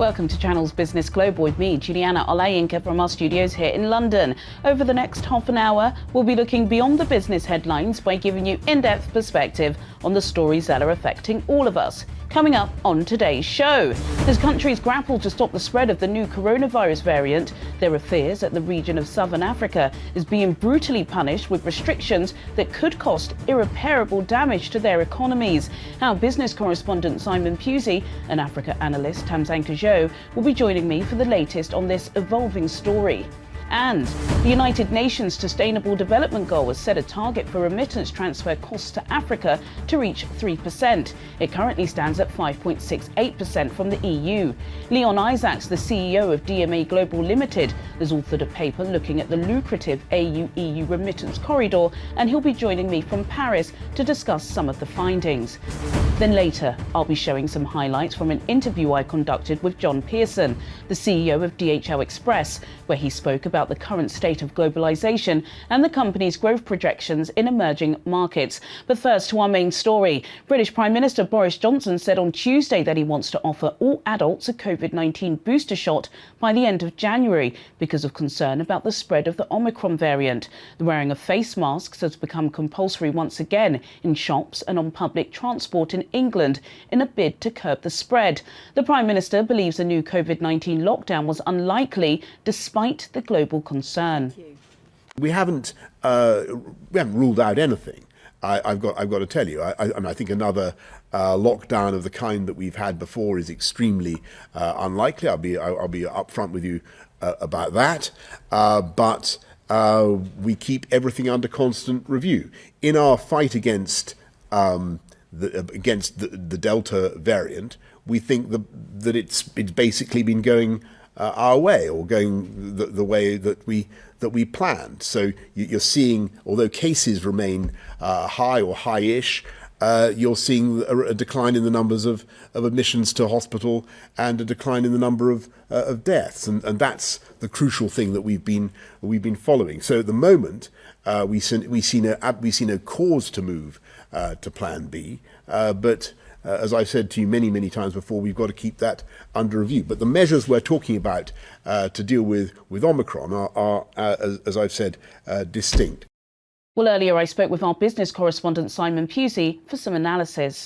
Welcome to Channel's Business Global with me, Juliana Olayinka, from our studios here in London. Over the next half an hour, we'll be looking beyond the business headlines by giving you in-depth perspective on the stories that are affecting all of us. Coming up on today's show, as countries grapple to stop the spread of the new coronavirus variant, there are fears that the region of Southern Africa is being brutally punished with restrictions that could cost irreparable damage to their economies. Our business correspondent Simon Pusey and Africa analyst Tamzanka Joe will be joining me for the latest on this evolving story. And the United Nations Sustainable Development Goal has set a target for remittance transfer costs to Africa to reach 3%. It currently stands at 5.68% from the EU. Leon Isaacs, the CEO of DMA Global Limited, has authored a paper looking at the lucrative AU-EU remittance corridor, and he'll be joining me from Paris to discuss some of the findings. Then later, I'll be showing some highlights from an interview I conducted with John Pearson, the CEO of DHL Express, where he spoke about the current state of globalization and the company's growth projections in emerging markets. But first, to our main story. British Prime Minister Boris Johnson said on Tuesday that he wants to offer all adults a COVID-19 booster shot by the end of January because of concern about the spread of the Omicron variant. The wearing of face masks has become compulsory once again in shops and on public transport in England in a bid to curb the spread. The Prime Minister believes a new COVID-19 lockdown was unlikely despite the global concern. We haven't ruled out anything. I've got to tell you. I think another lockdown of the kind that we've had before is extremely unlikely. I'll be upfront with you about that. But we keep everything under constant review in our fight against the Delta variant. We think that it's basically been going our way, or going the way that we planned. So you're seeing, although cases remain high or high-ish, you're seeing a decline in the numbers of admissions to hospital and a decline in the number of deaths, and that's the crucial thing that we've been following. So at the moment, we see no cause to move to Plan B, but as I've said to you many times before, we've got to keep that under review. But the measures we're talking about to deal with Omicron are as I've said, distinct. Well, earlier I spoke with our business correspondent Simon Pusey for some analysis.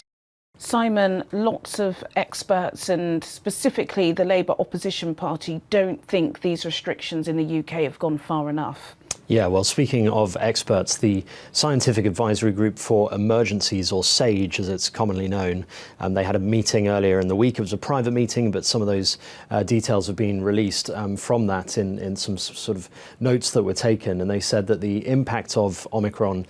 Simon, lots of experts and specifically the Labour opposition party don't think these restrictions in the UK have gone far enough. Yeah, well, speaking of experts, the Scientific Advisory Group for Emergencies, or SAGE as it's commonly known, they had a meeting earlier in the week. It was a private meeting, but some of those details have been released from that in some sort of notes that were taken. And they said that the impact of Omicron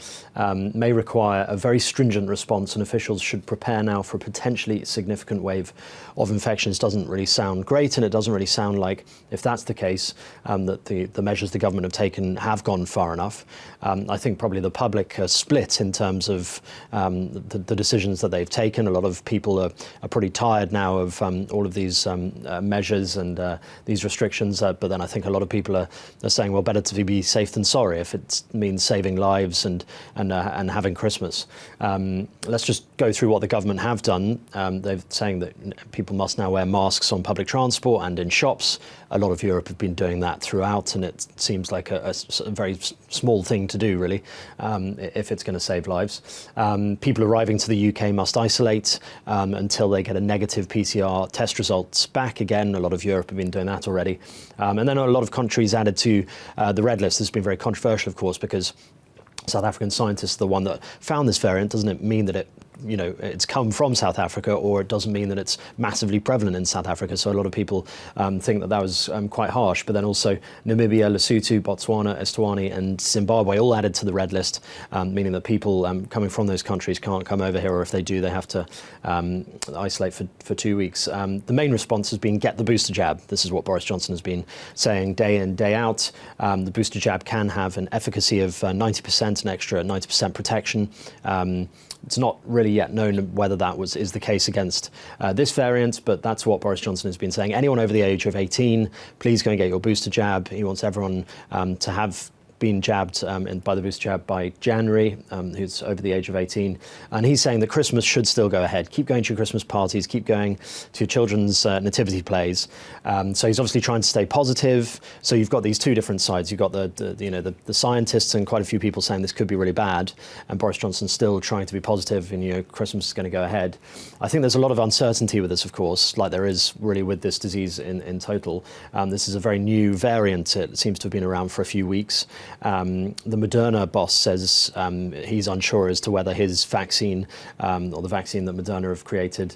may require a very stringent response, and officials should prepare now for a potentially significant wave of infections. Doesn't really sound great, and it doesn't really sound like, if that's the case, that the measures the government have taken have gone far enough. I think probably the public are split in terms of the decisions that they've taken. A lot of people are pretty tired now of all of these measures and these restrictions, but then I think a lot of people are saying, well, better to be safe than sorry if it means saving lives and having Christmas. Let's just go through what the government have done. They're saying that people must now wear masks on public transport and in shops. A lot of Europe have been doing that throughout, and it seems like a very small thing to do, really, if it's going to save lives. People arriving to the UK must isolate until they get a negative PCR test results back. Again, a lot of Europe have been doing that already. And then a lot of countries added to the red list. This has been very controversial, of course, because South African scientists are the one that found this variant. Doesn't it mean that it's come from South Africa, or it doesn't mean that it's massively prevalent in South Africa. So a lot of people think that was quite harsh. But then also Namibia, Lesotho, Botswana, Eswatini and Zimbabwe all added to the red list, meaning that people coming from those countries can't come over here, or if they do, they have to isolate for 2 weeks. The main response has been get the booster jab. This is what Boris Johnson has been saying day in, day out. The booster jab can have an efficacy of 90%, an extra 90% protection. It's not really yet known whether that is the case against this variant, but that's what Boris Johnson has been saying. Anyone over the age of 18, please go and get your booster jab. He wants everyone to have been jabbed by the booster jab by January, who's over the age of 18. And he's saying that Christmas should still go ahead. Keep going to your Christmas parties, keep going to your children's nativity plays. So he's obviously trying to stay positive. So you've got these two different sides. You've got the scientists and quite a few people saying this could be really bad, and Boris Johnson's still trying to be positive and Christmas is going to go ahead. I think there's a lot of uncertainty with this, of course, like there is really with this disease in total. This is a very new variant. It seems to have been around for a few weeks. The Moderna boss says he's unsure as to whether his vaccine or the vaccine that Moderna have created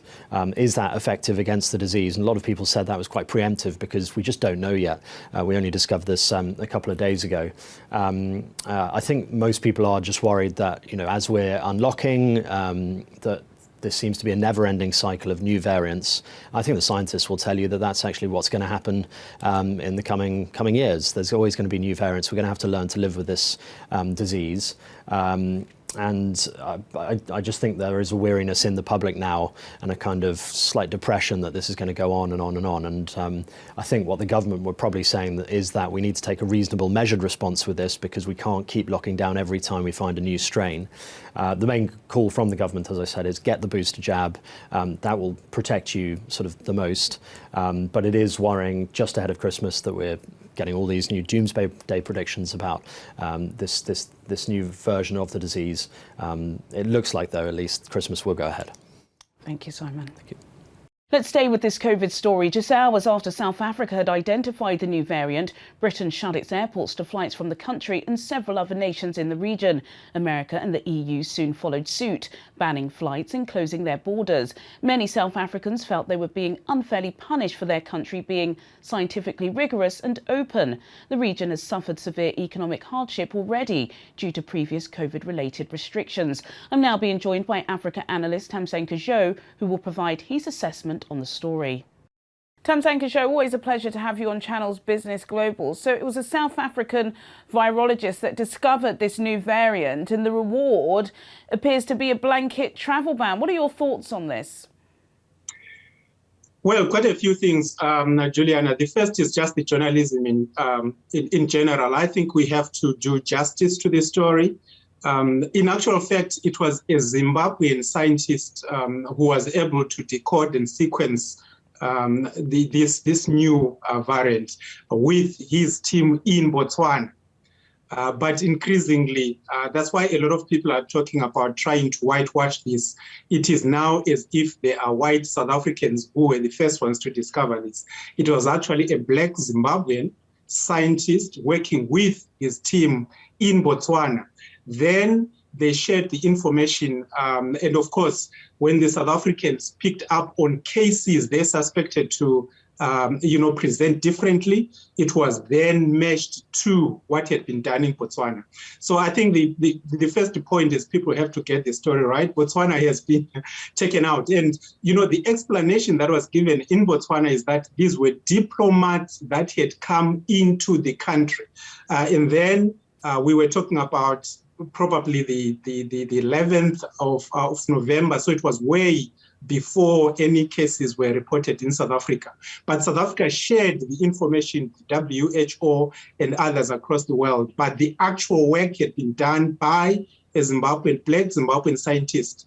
is that effective against the disease. And a lot of people said that was quite preemptive because we just don't know yet. We only discovered this a couple of days ago. I think most people are just worried that, as we're unlocking, that this seems to be a never-ending cycle of new variants. I think the scientists will tell you that that's actually what's going to happen in the coming years. There's always going to be new variants. We're going to have to learn to live with this disease. And I just think there is a weariness in the public now and a kind of slight depression that this is going to go on and on and on. And I think what the government were probably saying is that we need to take a reasonable, measured response with this because we can't keep locking down every time we find a new strain. The main call from the government, as I said, is get the booster jab. That will protect you sort of the most. But it is worrying just ahead of Christmas that we're getting all these new doomsday predictions about this new version of the disease. It looks like, though, at least Christmas will go ahead. Thank you, Simon. Thank you. Let's stay with this COVID story. Just hours after South Africa had identified the new variant, Britain shut its airports to flights from the country and several other nations in the region. America and the EU soon followed suit, banning flights and closing their borders. Many South Africans felt they were being unfairly punished for their country being scientifically rigorous and open. The region has suffered severe economic hardship already due to previous COVID-related restrictions. I'm now being joined by Africa analyst Tamsanqa Joe, who will provide his assessment on the story. Tamsanqa Joe, always a pleasure to have you on Channel's Business Global. So it was a South African virologist that discovered this new variant, and the reward appears to be a blanket travel ban. What are your thoughts on this? Well, quite a few things, Juliana. The first is just the journalism in general. I think we have to do justice to this story. In actual fact, it was a Zimbabwean scientist who was able to decode and sequence this new variant with his team in Botswana. But increasingly, that's why a lot of people are talking about trying to whitewash this. It is now as if they are white South Africans who were the first ones to discover this. It was actually a black Zimbabwean scientist working with his team in Botswana. Then they shared the information. And of course, when the South Africans picked up on cases they suspected to present differently, it was then matched to what had been done in Botswana. So I think the first point is people have to get the story right. Botswana has been taken out. And, the explanation that was given in Botswana is that these were diplomats that had come into the country. And then we were talking about probably the 11th of November. So it was way before any cases were reported in South Africa. But South Africa shared the information with WHO and others across the world. But the actual work had been done by a black Zimbabwean scientist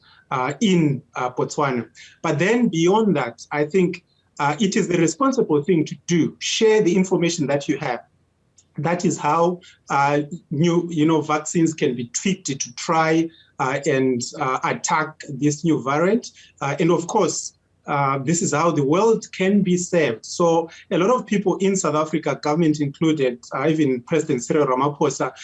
in Botswana. But then beyond that, I think it is the responsible thing to do. Share the information that you have. That is how new vaccines can be tweaked to try and attack this new variant. And of course, this is how the world can be saved. So a lot of people in South Africa, government included, even President Cyril Ramaphosa,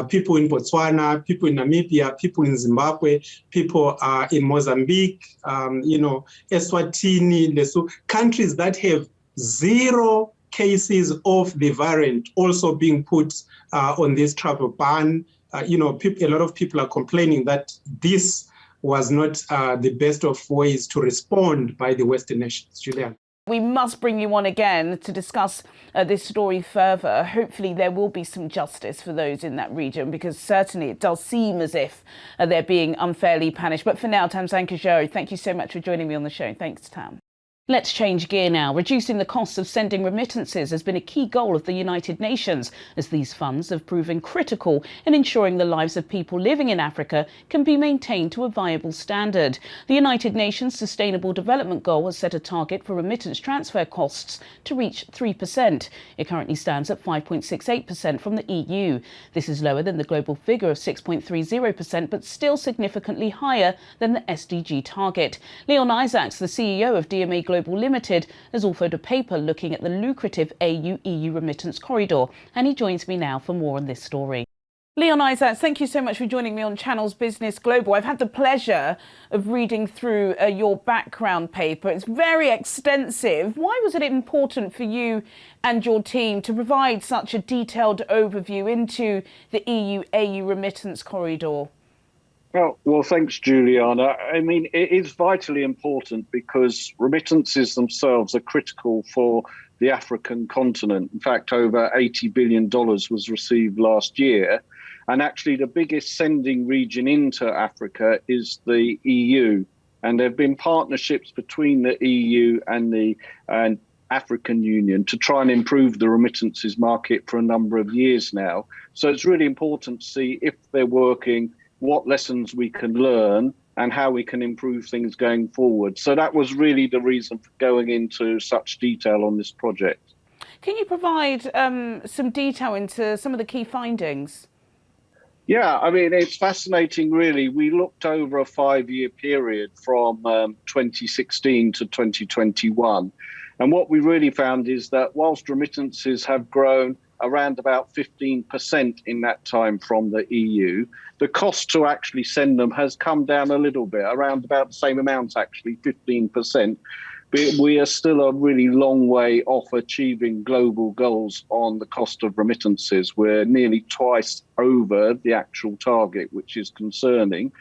people in Botswana, people in Namibia, people in Zimbabwe, people in Mozambique, Eswatini, Lesotho, countries that have zero cases of the variant also being put on this travel ban. A lot of people are complaining that this was not the best of ways to respond by the Western nations. Julian. We must bring you on again to discuss this story further. Hopefully there will be some justice for those in that region, because certainly it does seem as if they're being unfairly punished. But for now, Tamsanqa Joe, thank you so much for joining me on the show. Thanks, Tam. Let's change gear now. Reducing the costs of sending remittances has been a key goal of the United Nations, as these funds have proven critical in ensuring the lives of people living in Africa can be maintained to a viable standard. The United Nations Sustainable Development Goal has set a target for remittance transfer costs to reach 3%. It currently stands at 5.68% from the EU. This is lower than the global figure of 6.30%, but still significantly higher than the SDG target. Leon Isaacs, the CEO of DMA Global Limited, has authored a paper looking at the lucrative AU-EU remittance corridor, and he joins me now for more on this story. Leon Isaacs, thank you so much for joining me on Channel's Business Global. I've had the pleasure of reading through your background paper. It's very extensive. Why was it important for you and your team to provide such a detailed overview into the EU-AU remittance corridor? Well, thanks, Juliana. I mean, it is vitally important because remittances themselves are critical for the African continent. In fact, over $80 billion was received last year. And actually, the biggest sending region into Africa is the EU. And there have been partnerships between the EU and the African Union to try and improve the remittances market for a number of years now. So it's really important to see if they're working, what lessons we can learn and how we can improve things going forward. So that was really the reason for going into such detail on this project. Can you provide some detail into some of the key findings? Yeah, I mean, it's fascinating, really. We looked over a 5-year period from 2016 to 2021. And what we really found is that whilst remittances have grown around about 15% in that time from the EU, the cost to actually send them has come down a little bit, around about the same amount, actually, 15%. But we are still a really long way off achieving global goals on the cost of remittances. We're nearly twice over the actual target, which is concerning.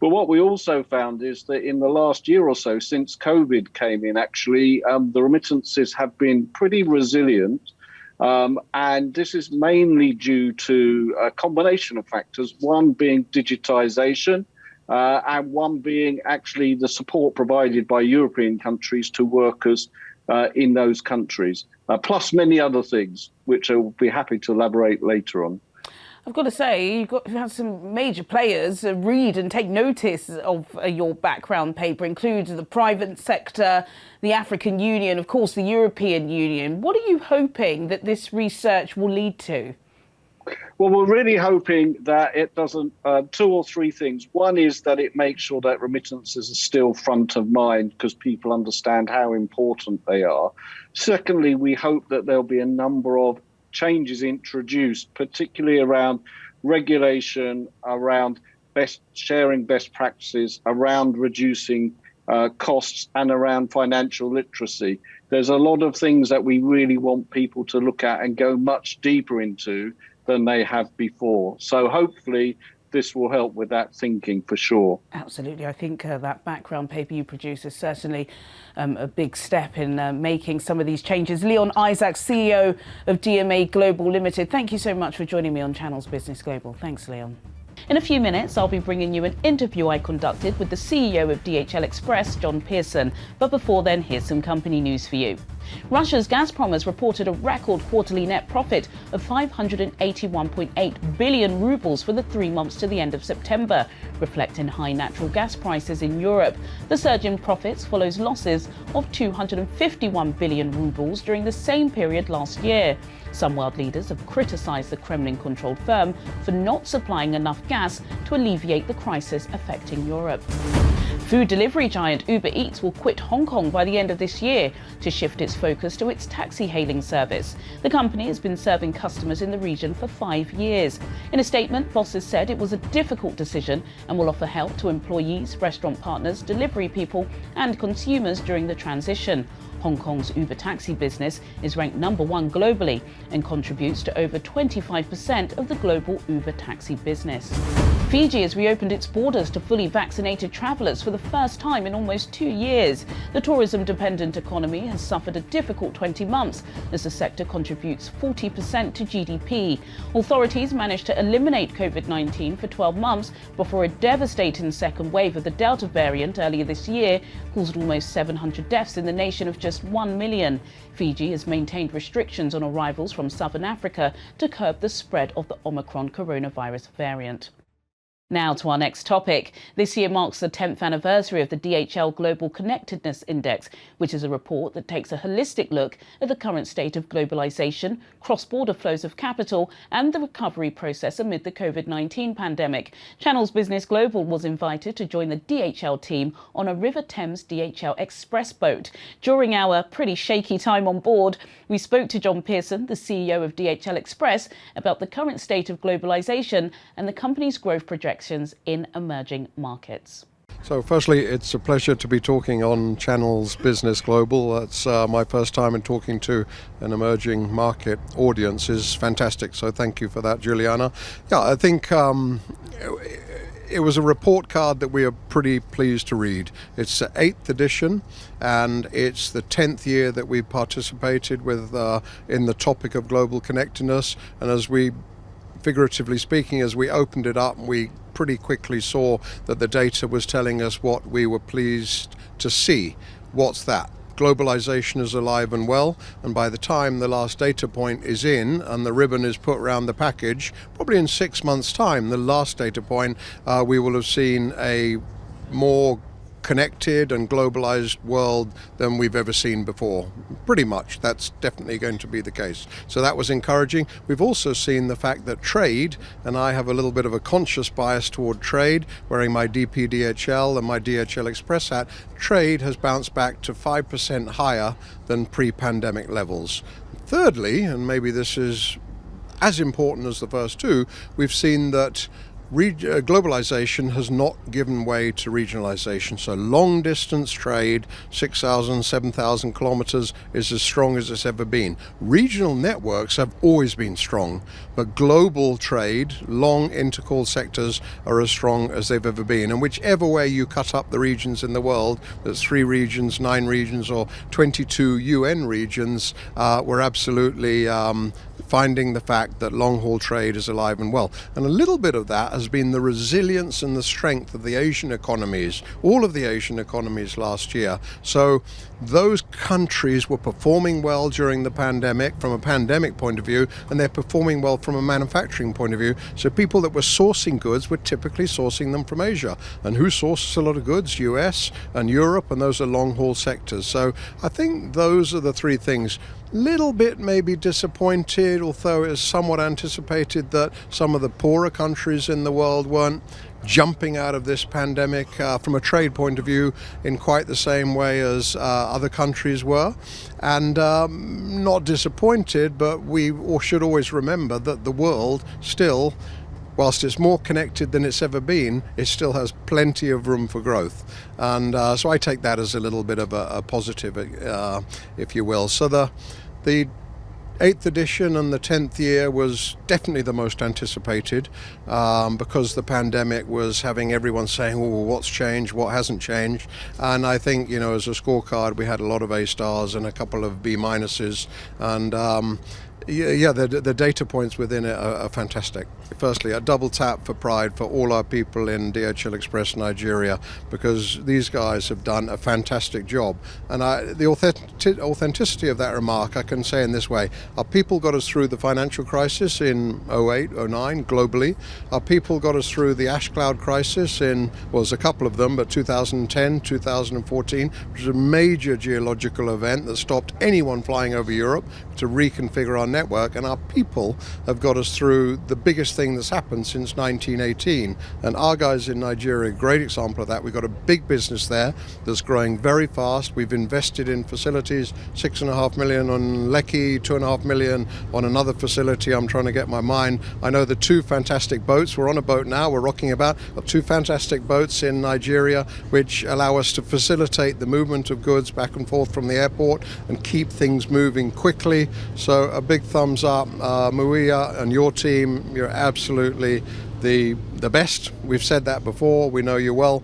But what we also found is that in the last year or so, since COVID came in, actually, the remittances have been pretty resilient. And this is mainly due to a combination of factors, one being digitization, and one being actually the support provided by European countries to workers in those countries, plus many other things, which I will be happy to elaborate later on. I've got to say, you've had some major players read and take notice of your background paper, including the private sector, the African Union, of course, the European Union. What are you hoping that this research will lead to? Well, we're really hoping that it doesn't, 2 or 3 things. One is that it makes sure that remittances are still front of mind because people understand how important they are. Secondly, we hope that there'll be a number of changes introduced, particularly around regulation, around sharing best practices, around reducing costs and around financial literacy. There's a lot of things that we really want people to look at and go much deeper into than they have before. So hopefully this will help with that thinking for sure. Absolutely. I think that background paper you produce is certainly a big step in making some of these changes. Leon Isaacs, CEO of DMA Global Limited, thank you so much for joining me on Channel's Business Global. Thanks, Leon. In a few minutes, I'll be bringing you an interview I conducted with the CEO of DHL Express, John Pearson. But before then, here's some company news for you. Russia's Gazprom has reported a record quarterly net profit of 581.8 billion rubles for the 3 months to the end of September, reflecting high natural gas prices in Europe. The surge in profits follows losses of 251 billion rubles during the same period last year. Some world leaders have criticised the Kremlin-controlled firm for not supplying enough gas to alleviate the crisis affecting Europe. Food delivery giant Uber Eats will quit Hong Kong by the end of this year to shift its focus to its taxi hailing service. The company has been serving customers in the region for 5 years. In a statement, bosses said it was a difficult decision and will offer help to employees, restaurant partners, delivery people and consumers during the transition. Hong Kong's Uber taxi business is ranked #1 globally and contributes to over 25% of the global Uber taxi business. Fiji has reopened its borders to fully vaccinated travellers for the first time in almost 2 years. The tourism-dependent economy has suffered a difficult 20 months as the sector contributes 40% to GDP. Authorities managed to eliminate COVID-19 for 12 months before a devastating second wave of the Delta variant earlier this year caused almost 700 deaths in the nation of just 1 million. Fiji has maintained restrictions on arrivals from southern Africa to curb the spread of the Omicron coronavirus variant. Now to our next topic. This year marks the 10th anniversary of the DHL Global Connectedness Index, which is a report that takes a holistic look at the current state of globalisation, cross-border flows of capital and the recovery process amid the COVID-19 pandemic. Channel's Business Global was invited to join the DHL team on a River Thames DHL Express boat. During our pretty shaky time on board, we spoke to John Pearson, the CEO of DHL Express, about the current state of globalisation and the company's growth projections in emerging markets. So firstly, it's a pleasure to be talking on Channel's Business Global. That's my first time in talking to an emerging market audience is fantastic. So thank you for that, Juliana. Yeah, I think it was a report card that we are pretty pleased to read. It's the 8th edition and it's the 10th year that we participated with in the topic of global connectedness. And as we, figuratively speaking, as we opened it up, we pretty quickly saw that the data was telling us what we were pleased to see. What's that? Globalization is alive and well, and by the time the last data point is in and the ribbon is put around the package, probably in 6 months' time, the last data point, we will have seen a more connected and globalized world than we've ever seen before. Pretty much, that's definitely going to be the case. So that was encouraging. We've also seen the fact that trade, and I have a little bit of a conscious bias toward trade, wearing my DPDHL and my DHL Express hat, trade has bounced back to 5% higher than pre-pandemic levels. Thirdly, and maybe this is as important as the first two, we've seen that globalization has not given way to regionalization. So long distance trade, 6,000, 7,000 kilometers, is as strong as it's ever been. Regional networks have always been strong, but global trade, long intercall sectors, are as strong as they've ever been. And whichever way you cut up the regions in the world, that's 3 regions, 9 regions, or 22 UN regions, we're absolutely finding the fact that long-haul trade is alive and well. And a little bit of that has been the resilience and the strength of the Asian economies, all of the Asian economies last year. So those countries were performing well during the pandemic from a pandemic point of view, and they're performing well from a manufacturing point of view. So people that were sourcing goods were typically sourcing them from Asia. And who sources a lot of goods? US and Europe, and those are long-haul sectors. So I think those are the 3 things. Little bit maybe disappointed, although it is somewhat anticipated that some of the poorer countries in the world weren't jumping out of this pandemic from a trade point of view in quite the same way as other countries were. And not disappointed, but we should always remember that the world still, whilst it's more connected than it's ever been, it still has plenty of room for growth. And so I take that as a little bit of a positive, if you will. So the 8th edition and the 10th year was definitely the most anticipated because the pandemic was having everyone saying, oh, what's changed, what hasn't changed. And I think, you know, as a scorecard, we had a lot of A stars and a couple of B minuses. And the data points within it are fantastic. Firstly, a double tap for pride for all our people in DHL Express Nigeria, because these guys have done a fantastic job. And the authenticity of that remark I can say in this way. Our people got us through the financial crisis in 08, 09 globally. Our people got us through the ash cloud crisis in, well, there's a couple of them, but 2010, 2014, which was a major geological event that stopped anyone flying over Europe to reconfigure our network. And our people have got us through the biggest thing that's happened since 1918. And our guys in Nigeria, a great example of that. We've got a big business there that's growing very fast. We've invested in facilities, 6.5 million on Lekki, 2.5 million on another facility. I'm trying to get my mind. I know the 2 fantastic boats. We're on a boat now, we're rocking about. Got 2 fantastic boats in Nigeria which allow us to facilitate the movement of goods back and forth from the airport and keep things moving quickly. So a big big thumbs up. Muia and your team, you're absolutely the best. We've said that before. We know you well.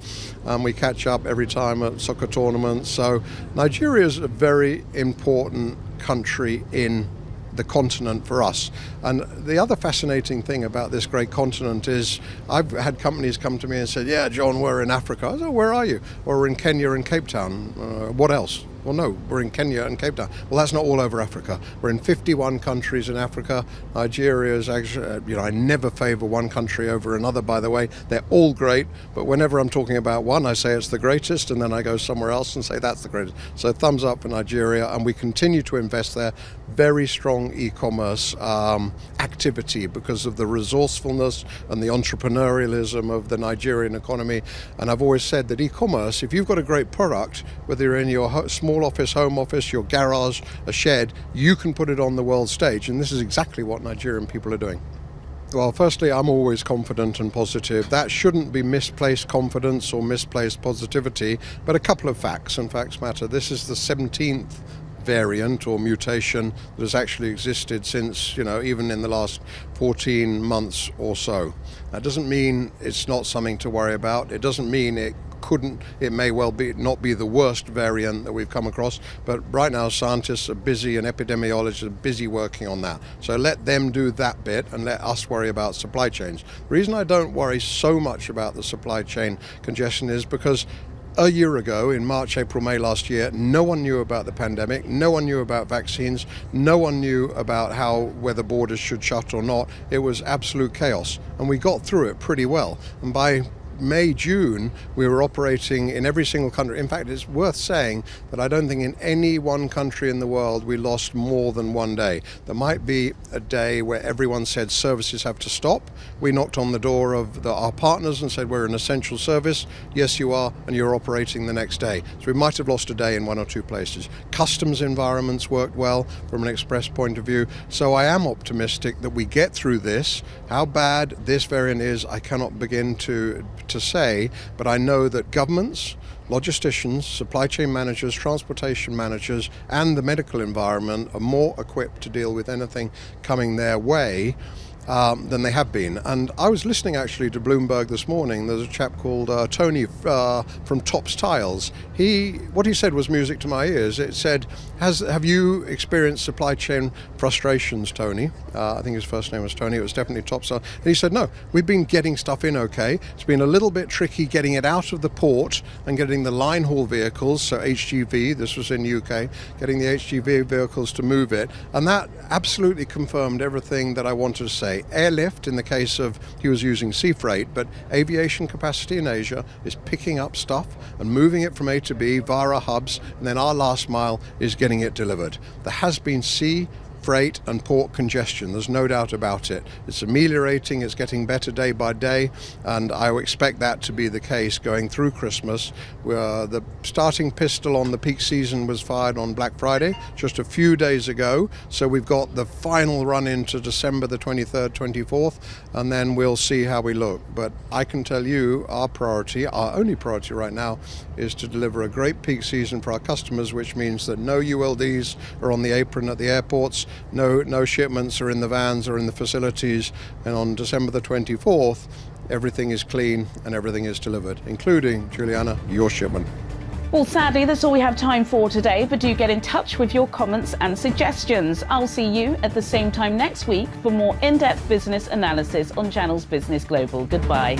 We catch up every time at soccer tournaments. So Nigeria is a very important country in the continent for us. And the other fascinating thing about this great continent is I've had companies come to me and said, yeah, John, we're in Africa. I said, where are you? Or we're in Kenya and Cape Town. What else? Well, no, we're in Kenya and Cape Town. Well, that's not all over Africa. We're in 51 countries in Africa. Nigeria is actually, I never favor one country over another, by the way. They're all great, but whenever I'm talking about one, I say it's the greatest, and then I go somewhere else and say that's the greatest. So thumbs up for Nigeria, and we continue to invest there. Very strong e-commerce activity because of the resourcefulness and the entrepreneurialism of the Nigerian economy. And I've always said that e-commerce, if you've got a great product, whether you're in your small office, home office, your garage, a shed, you can put it on the world stage. And this is exactly what Nigerian people are doing. Well, firstly, I'm always confident and positive. That shouldn't be misplaced confidence or misplaced positivity, but a couple of facts, and facts matter. This is the 17th variant or mutation that has actually existed since, even in the last 14 months or so. That doesn't mean it's not something to worry about. It doesn't mean it may well be not be the worst variant that we've come across, but right now scientists are busy and epidemiologists are busy working on that. So let them do that bit and let us worry about supply chains. The reason I don't worry so much about the supply chain congestion is because a year ago, in March, April, May last year, no one knew about the pandemic, no one knew about vaccines, no one knew about whether borders should shut or not. It was absolute chaos, and we got through it pretty well. And by May, June, we were operating in every single country. In fact, it's worth saying that I don't think in any one country in the world we lost more than one day. There might be a day where everyone said services have to stop. We knocked on the door of our partners and said, we're an essential service. Yes, you are, and you're operating the next day. So we might have lost a day in one or two places. Customs environments worked well from an express point of view. So I am optimistic that we get through this. How bad this variant is, I cannot begin to say, but I know that governments, logisticians, supply chain managers, transportation managers, and the medical environment are more equipped to deal with anything coming their way than they have been. And I was listening actually to Bloomberg this morning. There's a chap called Tony from Tops Tiles. What he said was music to my ears. It said, have you experienced supply chain frustrations, Tony? I think his first name was Tony. It was definitely Tops Tiles. And he said, no, we've been getting stuff in okay. It's been a little bit tricky getting it out of the port and getting the line haul vehicles, so HGV, this was in UK, getting the HGV vehicles to move it. And that absolutely confirmed everything that I wanted to say. Airlift, in the case of he was using sea freight, but aviation capacity in Asia is picking up stuff and moving it from A to B via our hubs, and then our last mile is getting it delivered. There has been sea freight and port congestion. There's no doubt about it. It's ameliorating, it's getting better day by day, and I expect that to be the case going through Christmas. The starting pistol on the peak season was fired on Black Friday just a few days ago, so we've got the final run into December the 23rd, 24th, and then we'll see how we look. But I can tell you our only priority right now is to deliver a great peak season for our customers, which means that no ULDs are on the apron at the airports, no shipments are in the vans or in the facilities, and on December the 24th, everything is clean and everything is delivered, including, Juliana, your shipment. Well, sadly, that's all we have time for today, but do get in touch with your comments and suggestions. I'll see you at the same time next week for more in-depth business analysis on Channels Business Global. Goodbye.